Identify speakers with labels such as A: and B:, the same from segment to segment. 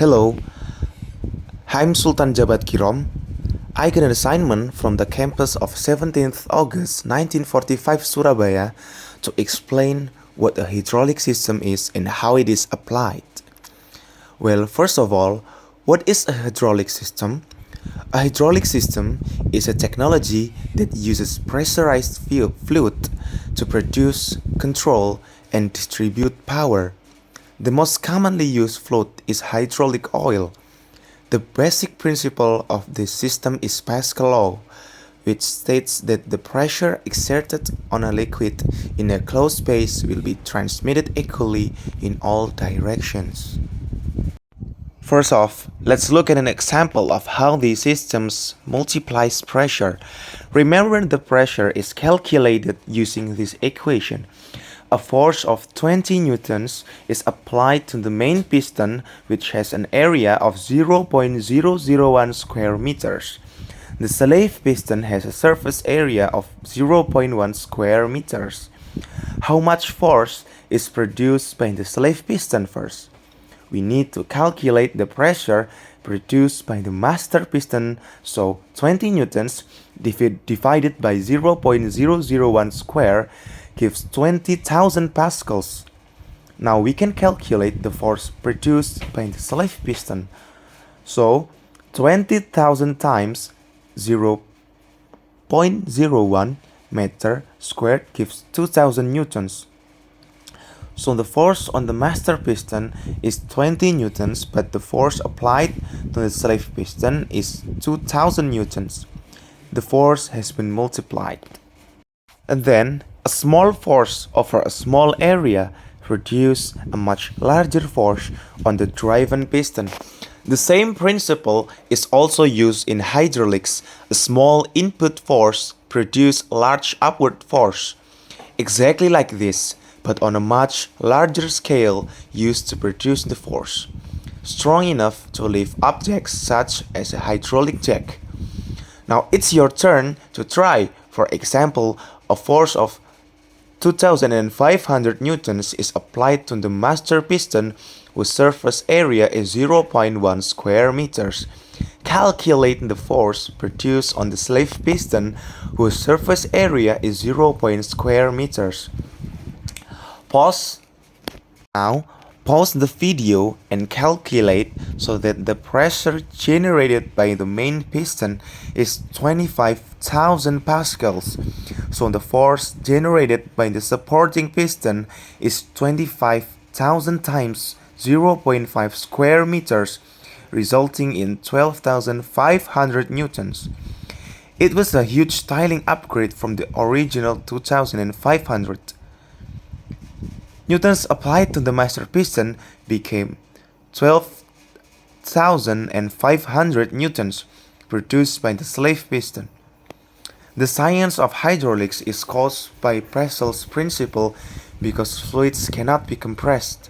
A: Hello, I'm Sultan Jabat Kirom. I got an assignment from the campus of 17th August 1945 Surabaya to explain what a hydraulic system is and how it is applied. Well, first of all, what is a hydraulic system? A hydraulic system is a technology that uses pressurized fluid to produce, control, and distribute power. The most commonly used fluid is hydraulic oil. The basic principle of this system is Pascal law, which states that the pressure exerted on a liquid in a closed space will be transmitted equally in all directions. First off, let's look at an example of how these systems multiplies pressure. Remember, the pressure is calculated using this equation. A force of 20 newtons is applied to the main piston, which has an area of 0.001 square meters. The slave piston has a surface area of 0.1 square meters. How much force is produced by the slave piston first? We need to calculate the pressure produced by the master piston, so 20 newtons divided by 0.001 square gives 20,000 pascals. Now we can calculate the force produced by the slave piston. So 20,000 times 0.01 meter squared gives 2,000 newtons. So the force on the master piston is 20 newtons, but the force applied to the slave piston is 2,000 newtons. The force has been multiplied. And then a small force over a small area produces a much larger force on the driven piston. The same principle is also used in hydraulics. A small input force produces large upward force. Exactly like this, but on a much larger scale used to produce the force, strong enough to lift objects such as a hydraulic jack. Now it's your turn to try. For example, a force of 2,500 newtons is applied to the master piston whose surface area is 0.1 square meters. Calculate the force produced on the slave piston whose surface area is 0.0 square meters. Pause the video and calculate so that the pressure generated by the main piston is 25,000 pascals. So the force generated by the supporting piston is 25,000 times 0.5 square meters, resulting in 12,500 newtons. It was a huge styling upgrade from the original 2,500. Newtons applied to the master piston became 12,500 newtons produced by the slave piston. The science of hydraulics is caused by Pascal's principle because fluids cannot be compressed.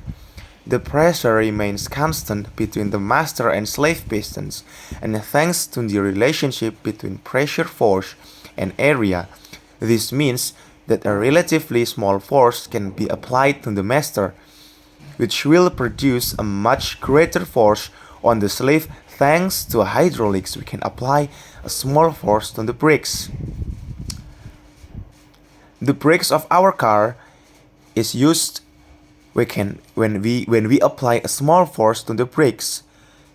A: The pressure remains constant between the master and slave pistons, and thanks to the relationship between pressure, force, and area, this means that a relatively small force can be applied to the master, which will produce a much greater force on the slave. Thanks to hydraulics, we can apply a small force to the brakes. The brakes of our car is used when we apply a small force to the brakes,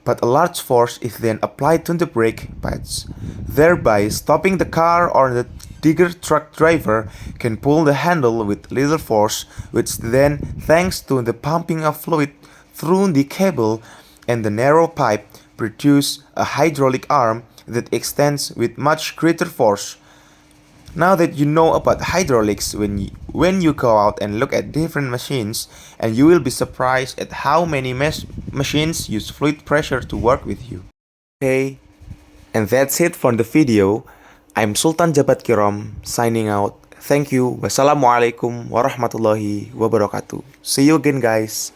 A: but a large force is then applied to the brake pads, thereby stopping the car, or the digger truck driver can pull the handle with little force, which then, thanks to the pumping of fluid through the cable and the narrow pipe, produce a hydraulic arm that extends with much greater force. Now that you know about hydraulics, when you go out and look at different machines, and you will be surprised at how many machines use fluid pressure to work with you. Okay, and that's it for the video. I'm Sultan Jabat Kirom signing out. Thank you. Wassalamualaikum warahmatullahi wabarakatuh. See you again, guys.